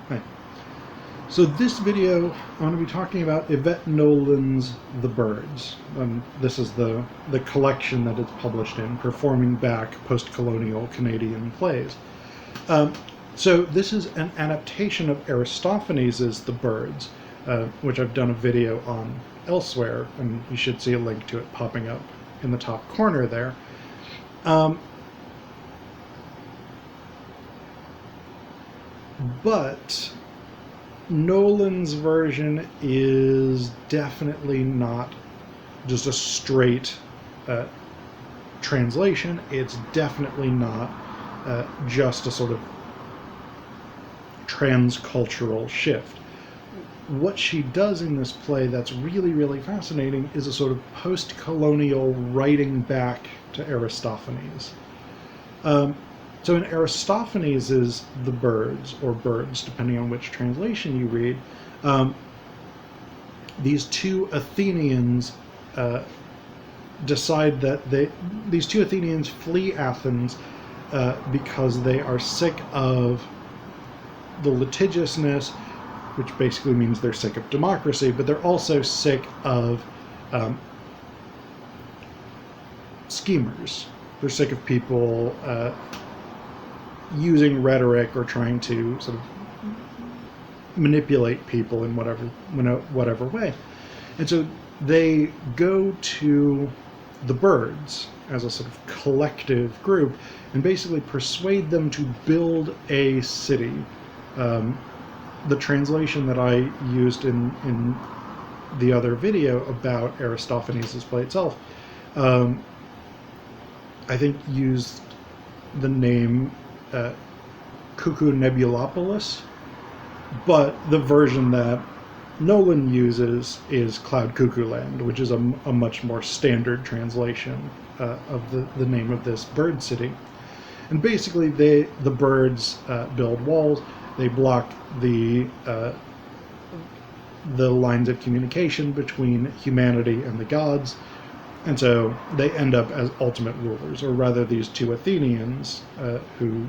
Hi. So this video, I'm going to be talking about Yvette Nolan's The Birds. This is the collection that it's published in, performing back post-colonial Canadian plays. So this is an adaptation of Aristophanes' The Birds, which I've done a video on elsewhere, and you should see a link to it popping up in the top corner there. But Nolan's version is definitely not just a straight translation. It's definitely not just a sort of transcultural shift. What she does in this play that's really, really fascinating is a sort of post-colonial writing back to Aristophanes. So in Aristophanes' The Birds, or Birds, depending on which translation you read, these two Athenians decide that these two Athenians flee Athens because they are sick of the litigiousness, which basically means they're sick of democracy, but they're also sick of schemers. They're sick of people using rhetoric or trying to sort of manipulate people in whatever way. And so they go to the Birds as a sort of collective group and basically persuade them to build a city. The translation that I used in the other video about Aristophanes' play itself, I think used the name Cuckoo Nebulopolis, but the version that Nolan uses is Cloud Cuckoo Land, which is a much more standard translation of the name of this bird city. And basically the birds build walls, they block the lines of communication between humanity and the gods, and so they end up as ultimate rulers, or rather these two Athenians who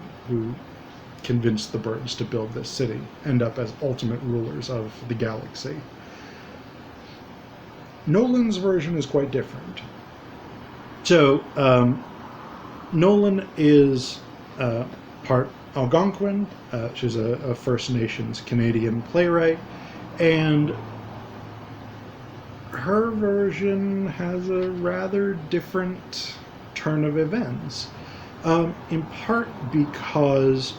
convinced the birds to build this city end up as ultimate rulers of the galaxy. Nolan's version is quite different. So Nolan is part Algonquin. She's a First Nations Canadian playwright, and her version has a rather different turn of events, in part because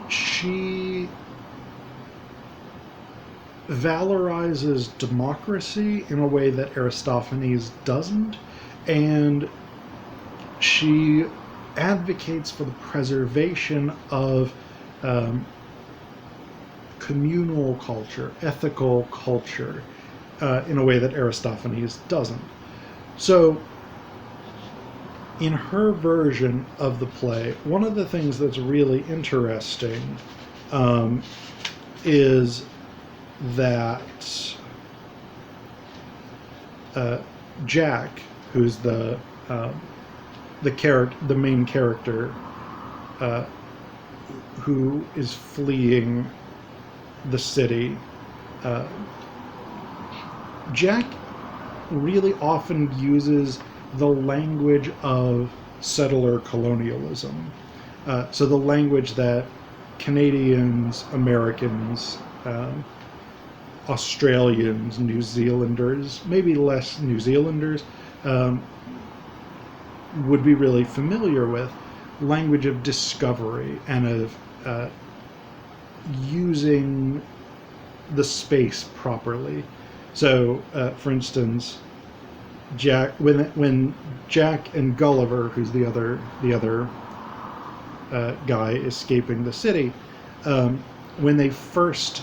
she valorizes democracy in a way that Aristophanes doesn't, and she advocates for the preservation of communal culture, ethical culture, in a way that Aristophanes doesn't. So in her version of the play, one of the things that's really interesting is that Jack, who's the main character, who is fleeing the city, Jack really often uses the language of settler colonialism. So the language that Canadians, Americans, Australians, New Zealanders, maybe less New Zealanders, would be really familiar with, language of discovery and of using the space properly. So, for instance, when Jack and Gulliver, who's the other guy escaping the city, when they first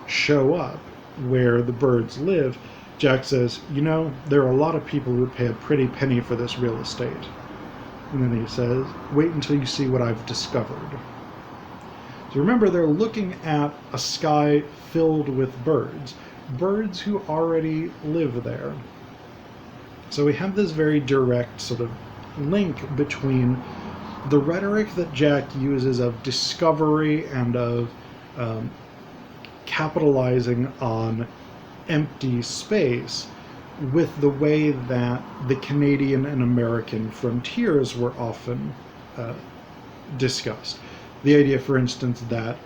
show up where the birds live, Jack says, "You know, there are a lot of people who would pay a pretty penny for this real estate." And then he says, "Wait until you see what I've discovered." So remember, they're looking at a sky filled with birds who already live there. So we have this very direct sort of link between the rhetoric that Jack uses of discovery and of capitalizing on empty space with the way that the Canadian and American frontiers were often discussed. The idea, for instance, that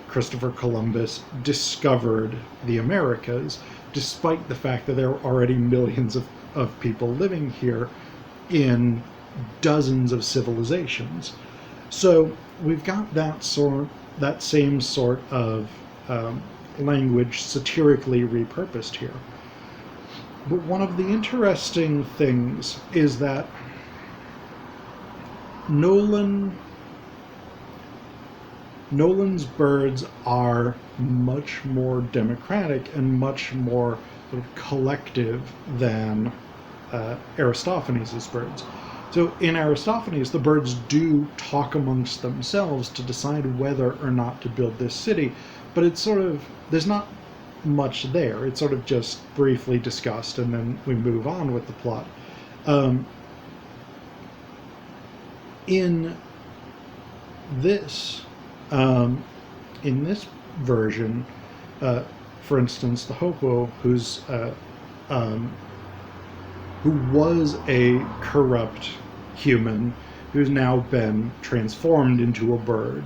Christopher Columbus discovered the Americas, despite the fact that there were already millions of people living here in dozens of civilizations. So we've got that same sort of language satirically repurposed here. But one of the interesting things is that Nolan's birds are much more democratic and much more sort of collective than Aristophanes' birds. So in Aristophanes, the birds do talk amongst themselves to decide whether or not to build this city, but it's sort of, there's not much there. It's sort of just briefly discussed, and then we move on with the plot. In this version, for instance, the Hopo, who was a corrupt human, who's now been transformed into a bird,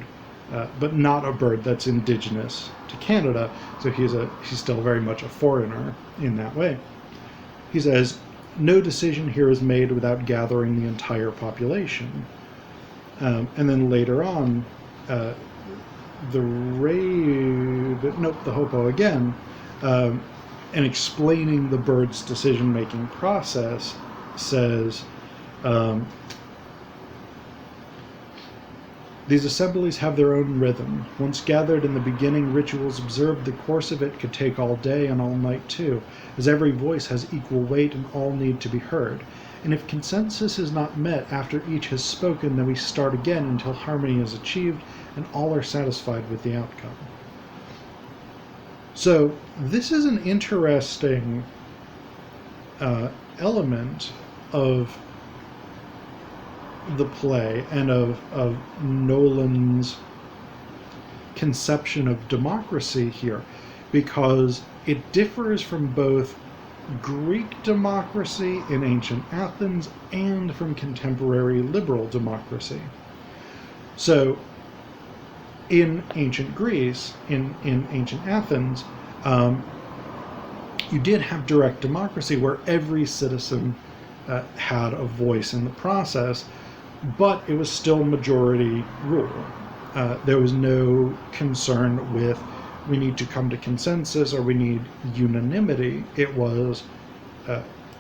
but not a bird that's indigenous to Canada, so he's still very much a foreigner in that way. He says, "No decision here is made without gathering the entire population." And then later on, the Hopo again, and explaining the bird's decision-making process, says, "These assemblies have their own rhythm. Once gathered in the beginning, rituals observed, the course of it could take all day and all night too, as every voice has equal weight and all need to be heard. And if consensus is not met after each has spoken, then we start again until harmony is achieved and all are satisfied with the outcome." So this is an interesting element of the play and of Nolan's conception of democracy here, because it differs from both Greek democracy in ancient Athens and from contemporary liberal democracy. So in ancient Greece, in ancient Athens, you did have direct democracy where every citizen had a voice in the process, but it was still majority rule. There was no concern with, we need to come to consensus or we need unanimity. It was,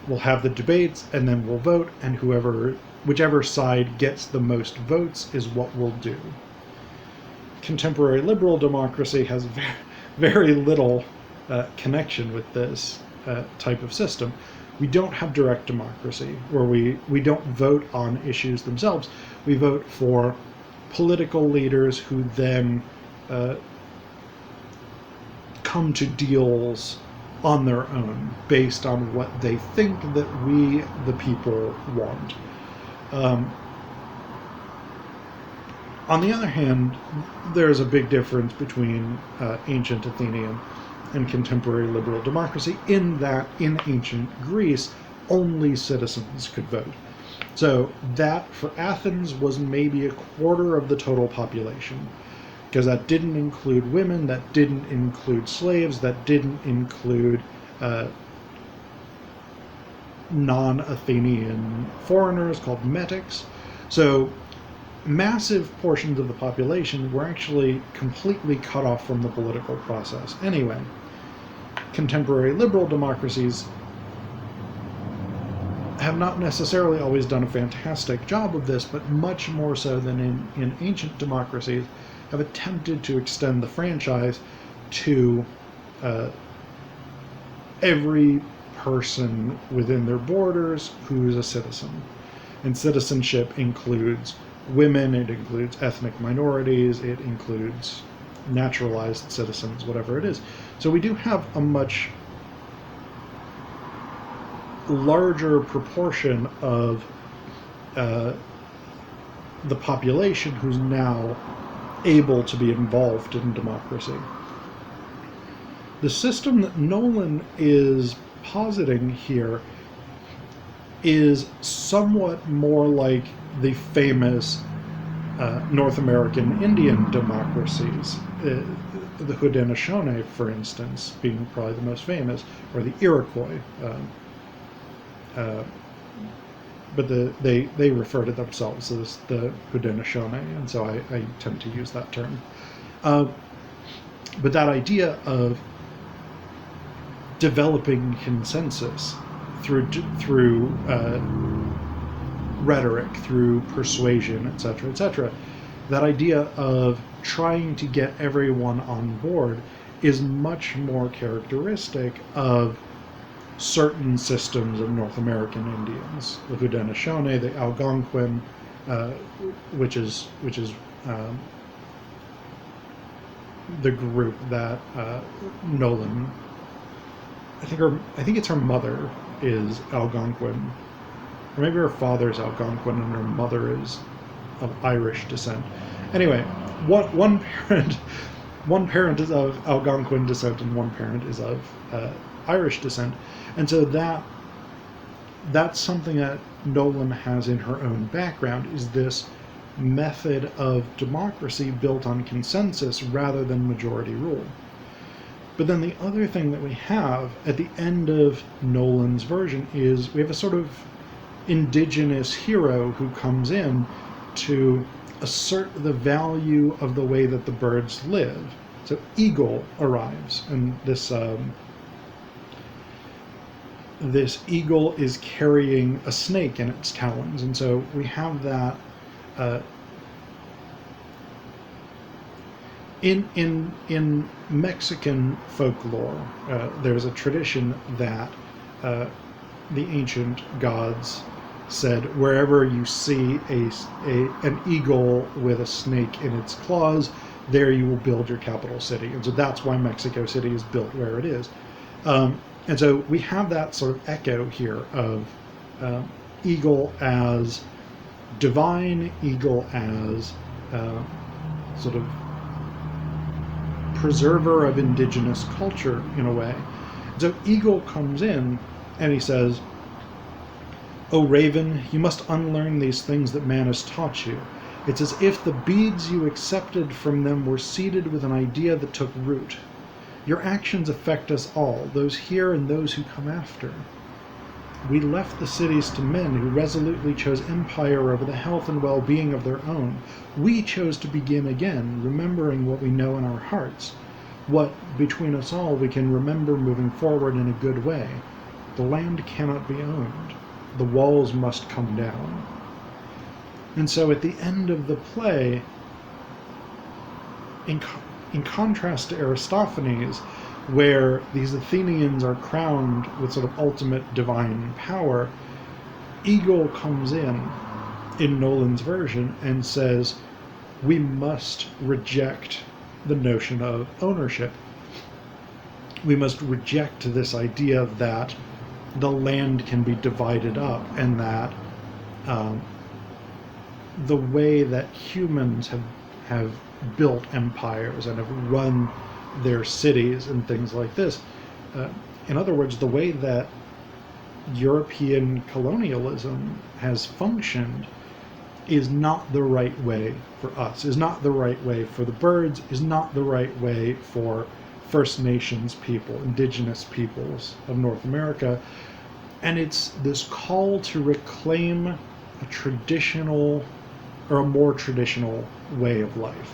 we'll have the debates and then we'll vote, and whichever side gets the most votes is what we'll do. Contemporary liberal democracy has very little connection with this type of system. We don't have direct democracy, where we don't vote on issues themselves. We vote for political leaders who then come to deals on their own based on what they think that we, the people, want. On the other hand, there's a big difference between ancient Athenian and contemporary liberal democracy in that in ancient Greece, only citizens could vote. So that, for Athens, was maybe a quarter of the total population, because that didn't include women, that didn't include slaves, that didn't include non-Athenian foreigners called metics. So massive portions of the population were actually completely cut off from the political process. Anyway, contemporary liberal democracies have not necessarily always done a fantastic job of this, but much more so than in ancient democracies, have attempted to extend the franchise to every person within their borders who is a citizen. And citizenship includes women, it includes ethnic minorities, it includes naturalized citizens, whatever it is. So we do have a much larger proportion of the population who's now able to be involved in democracy. The system that Nolan is positing here is somewhat more like the famous North American Indian democracies, the Haudenosaunee, for instance, being probably the most famous, or the Iroquois. But they refer to themselves as the Haudenosaunee, and so I tend to use that term. But that idea of developing consensus through rhetoric, through persuasion, etc., that idea of trying to get everyone on board is much more characteristic of certain systems of North American Indians, the Haudenosaunee, the Algonquin, which is the group that Nolan, I think it's her mother is Algonquin, or maybe her father's Algonquin and her mother is of Irish descent. Anyway, one parent is of Algonquin descent and one parent is of Irish descent, and so that's something that Nolan has in her own background, is this method of democracy built on consensus rather than majority rule. But then the other thing that we have at the end of Nolan's version is we have a sort of indigenous hero who comes in to assert the value of the way that the birds live. So Eagle arrives, and this eagle is carrying a snake in its talons, and so we have that in Mexican folklore. There's a tradition that the ancient gods said, wherever you see an eagle with a snake in its claws, there you will build your capital city. And so that's why Mexico City is built where it is. And so we have that sort of echo here of eagle as divine, eagle as sort of preserver of indigenous culture in a way. So eagle comes in and he says, "O raven, you must unlearn these things that man has taught you. It's as if the beads you accepted from them were seeded with an idea that took root. Your actions affect us all, those here and those who come after. We left the cities to men who resolutely chose empire over the health and well-being of their own. We chose to begin again, remembering what we know in our hearts. What, between us all, we can remember moving forward in a good way. The land cannot be owned. The walls must come down." And so at the end of the play, in contrast to Aristophanes, where these Athenians are crowned with sort of ultimate divine power, Eagle comes in Nolan's version and says, we must reject the notion of ownership. We must reject this idea that the land can be divided up, and that the way that humans have built empires and have run their cities and things like this. In other words, the way that European colonialism has functioned is not the right way for us, is not the right way for the birds, is not the right way for First Nations people, indigenous peoples of North America. And it's this call to reclaim a traditional or a more traditional way of life.